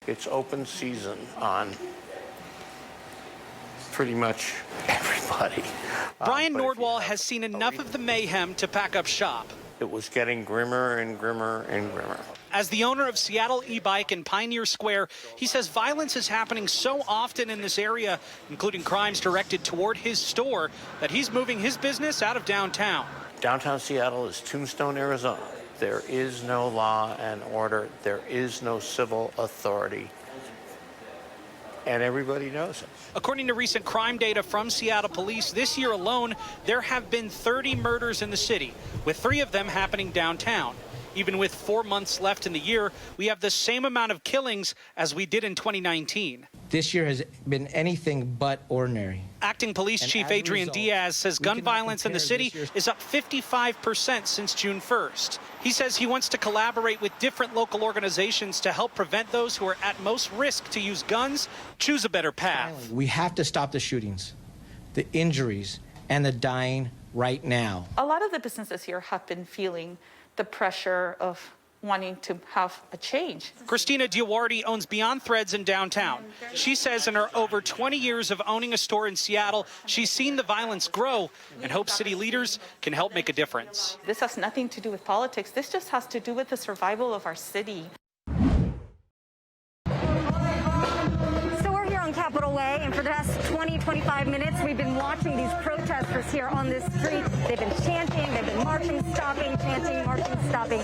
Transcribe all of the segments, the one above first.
It's open season on pretty much everybody. Brian Nordwall has seen enough of the mayhem to pack up shop. It was getting grimmer and grimmer and grimmer. As the owner of Seattle e-bike in Pioneer Square, he says violence is happening so often in this area, including crimes directed toward his store, that he's moving his business out of downtown. Downtown Seattle is Tombstone, Arizona. There is no law and order. There is no civil authority. And everybody knows it. According to recent crime data from Seattle police, this year alone, there have been 30 murders in the city, with 3 of them happening downtown. Even with 4 months left in the year, we have the same amount of killings as we did in 2019. This year has been anything but ordinary. Acting Police Chief Adrian Diaz says gun violence in the city is up 55% since June 1st. He says he wants to collaborate with different local organizations to help prevent those who are at most risk to use guns choose a better path. We have to stop the shootings, the injuries, and the dying right now. A lot of the businesses here have been feeling the pressure of wanting to have a change. Christina Diawardi owns Beyond Threads in downtown. She says in her over 20 years of owning a store in Seattle, she's seen the violence grow and hopes city leaders can help make a difference. This has nothing to do with politics. This just has to do with the survival of our city. Capitol Way, and for the past 20-25 minutes we've been watching these protesters here on this street. They've been chanting, they've been marching, stopping, chanting, marching, stopping.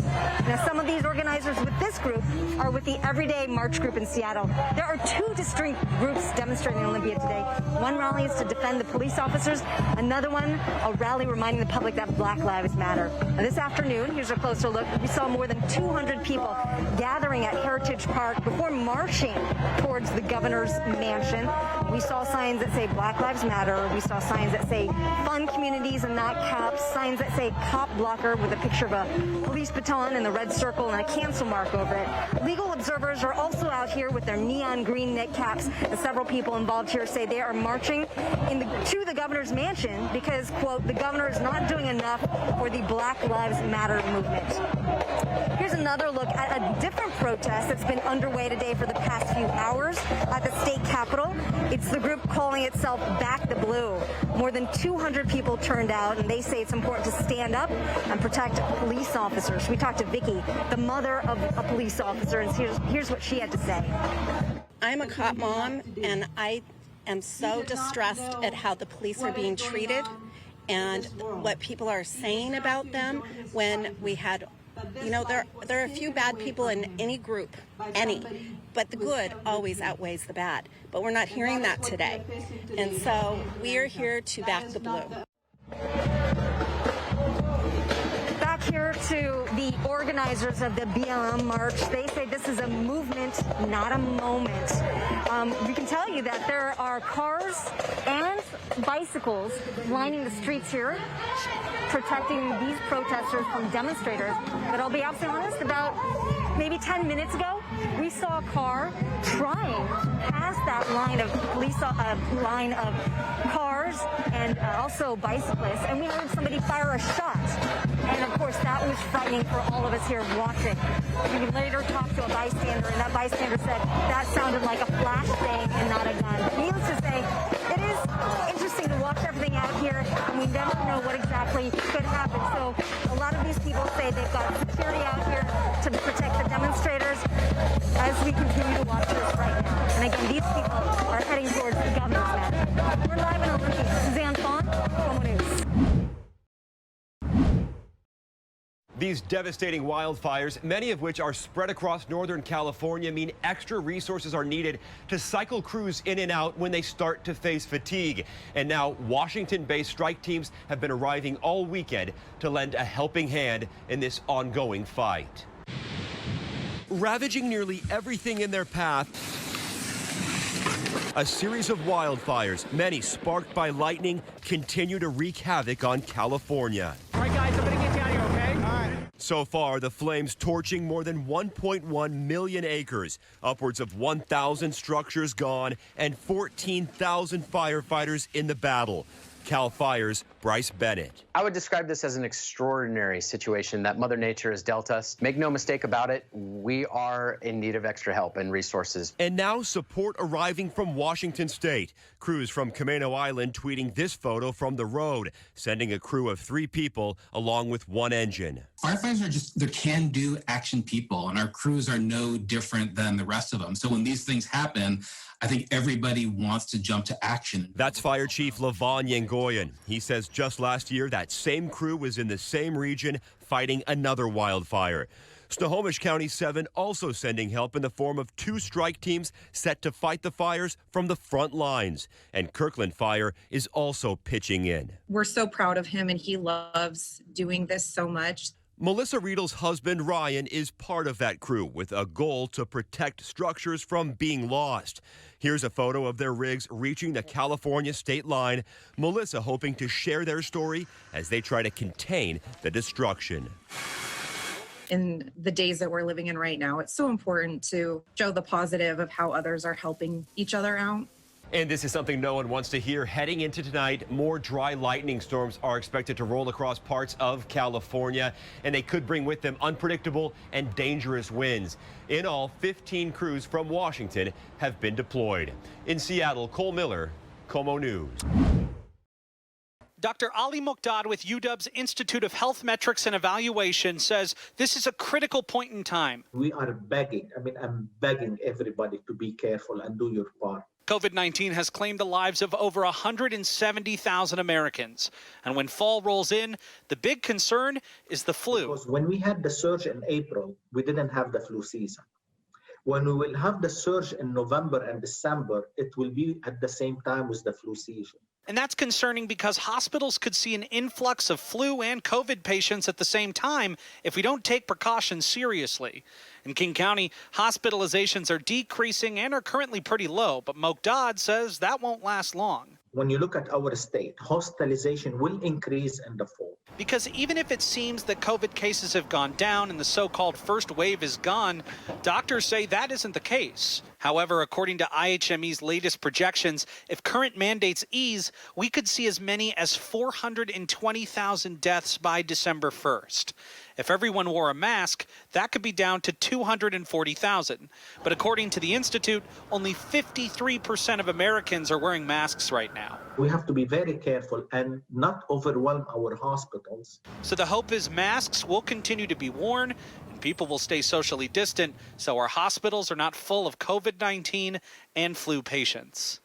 Now some of these organizers with this group are with the Everyday March group in Seattle. There are 2 distinct groups demonstrating in Olympia today. One rally is to defend the police officers, another one a rally reminding the public that Black Lives Matter. Now, this afternoon, here's a closer look, we saw more than 200 people gathering at Heritage Park before marching towards the governor's mansion. We saw signs that say Black Lives Matter. We saw signs that say fund communities and not cops, signs that say cop blocker with a picture of a police baton and the red circle and a cancel mark over it. Legal observers are also out here with their neon green knit caps, and several people involved here say they are marching to the governor's mansion because, quote, the governor is not doing enough for the Black Lives Matter movement. Here's another look at a different protest that's been underway today for the past few hours at the state capitol. It's the group calling itself Back the Blue. More than 200 people turned out, and they say it's important to stand up and protect police officers. We talked to Vicky, the mother of a police officer, and here's what she had to say. I'm a cop mom, and I am so distressed at how the police are being treated and what people are saying about them when we had, you know, there are a few bad people in any group, but the good always outweighs the bad. But we're not hearing that today. And so we are here to back the blue. Back here to the organizers of the BLM March. They say this is a movement, not a moment. We can tell you that there are cars and bicycles lining the streets here, protecting these protesters from demonstrators. But I'll be absolutely honest, about maybe 10 minutes ago, we saw a car trying to pass that line of line of cars and also bicyclists, and we heard somebody fire a shot. And of course, that was frightening for all of us here watching. We later talked to a bystander, and that bystander said that sounded like a flashbang and not a gun. But needless to say, it is interesting to watch everything out here, and we never know what exactly could happen. So a lot of these people say they've got security out here to protect the demonstrators as we continue to watch this right now. And again, these people are heading towards the governor's mansion. We're live in Olympia. Suzanne Fawn, KOMO News. These devastating wildfires, many of which are spread across Northern California, mean extra resources are needed to cycle crews in and out when they start to face fatigue. And now Washington-based strike teams have been arriving all weekend to lend a helping hand in this ongoing fight. Ravaging nearly everything in their path, a series of wildfires, many sparked by lightning, continue to wreak havoc on California. All right, guys, I'm going to get you out of here, okay? All right. So far, the flames torching more than 1.1 million acres, upwards of 1,000 structures gone, and 14,000 firefighters in the battle. Cal Fire's Bryce Bennett. I would describe this as an extraordinary situation that Mother Nature has dealt us. Make no mistake about it, we are in need of extra help and resources. And now support arriving from Washington State. Crews from Camano Island tweeting this photo from the road, sending a crew of 3 people along with 1 engine. Firefighters are just, they're can-do action people, and our crews are no different than the rest of them. So when these things happen, I think everybody wants to jump to action. That's Fire Chief Levon Yengoyan. He says just last year, that same crew was in the same region fighting another wildfire. Snohomish County 7 also sending help in the form of 2 strike teams set to fight the fires from the front lines. And Kirkland Fire is also pitching in. We're so proud of him, and he loves doing this so much. Melissa Riedel's husband, Ryan, is part of that crew with a goal to protect structures from being lost. Here's a photo of their rigs reaching the California state line. Melissa hoping to share their story as they try to contain the destruction. In the days that we're living in right now, it's so important to show the positive of how others are helping each other out. And this is something no one wants to hear. Heading into tonight, more dry lightning storms are expected to roll across parts of California, and they could bring with them unpredictable and dangerous winds. In all, 15 crews from Washington have been deployed. In Seattle, Cole Miller, KOMO News. Dr. Ali Muqdad with UW's Institute of Health Metrics and Evaluation says this is a critical point in time. We are begging, I'm begging everybody to be careful and do your part. COVID-19 has claimed the lives of over 170,000 Americans. And when fall rolls in, the big concern is the flu. Because when we had the surge in April, we didn't have the flu season. When we will have the surge in November and December, it will be at the same time with the flu season. And that's concerning because hospitals could see an influx of flu and COVID patients at the same time if we don't take precautions seriously. In King County, hospitalizations are decreasing and are currently pretty low, but Muqdad says that won't last long. When you look at our state, hospitalization will increase in the fall. Because even if it seems that COVID cases have gone down and the so-called first wave is gone, doctors say that isn't the case. However, according to IHME's latest projections, if current mandates ease, we could see as many as 420,000 deaths by December 1st. If everyone wore a mask, that could be down to 240,000. But according to the Institute, only 53% of Americans are wearing masks right now. We have to be very careful and not overwhelm our hospitals. So the hope is masks will continue to be worn and people will stay socially distant so our hospitals are not full of COVID-19 and flu patients.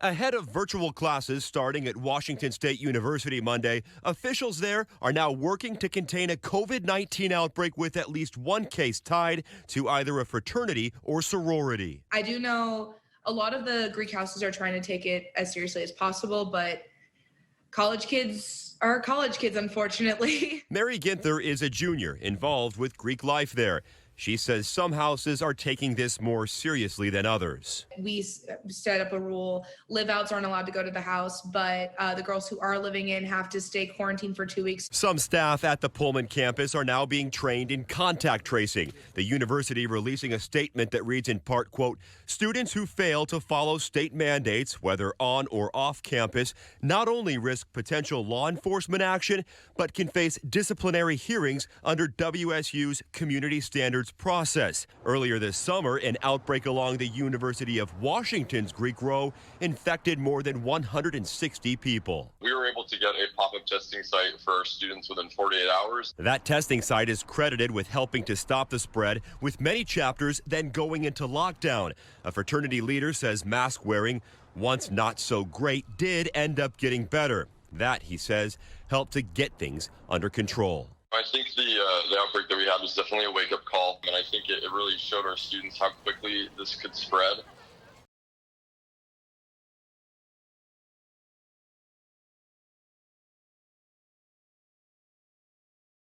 Ahead of virtual classes starting at Washington State University Monday, officials there are now working to contain a COVID-19 outbreak with at least 1 case tied to either a fraternity or sorority. I do know a lot of the Greek houses are trying to take it as seriously as possible, but college kids are college kids, unfortunately. Mary Ginther is a junior involved with Greek life there. She says some houses are taking this more seriously than others. We set up a rule. Live-outs aren't allowed to go to the house, but the girls who are living in have to stay quarantined for 2 weeks. Some staff at the Pullman campus are now being trained in contact tracing. The university releasing a statement that reads in part, quote, students who fail to follow state mandates, whether on or off campus, not only risk potential law enforcement action, but can face disciplinary hearings under WSU's community standards process. Earlier this summer, an outbreak along the University of Washington's Greek Row infected more than 160 people. We were able to get a pop-up testing site for our students within 48 hours. That testing site is credited with helping to stop the spread, with many chapters then going into lockdown. A fraternity leader says mask wearing, once not so great, did end up getting better. That, he says, helped to get things under control. I think the outbreak that we had was definitely a wake-up call, and I think it really showed our students how quickly this could spread.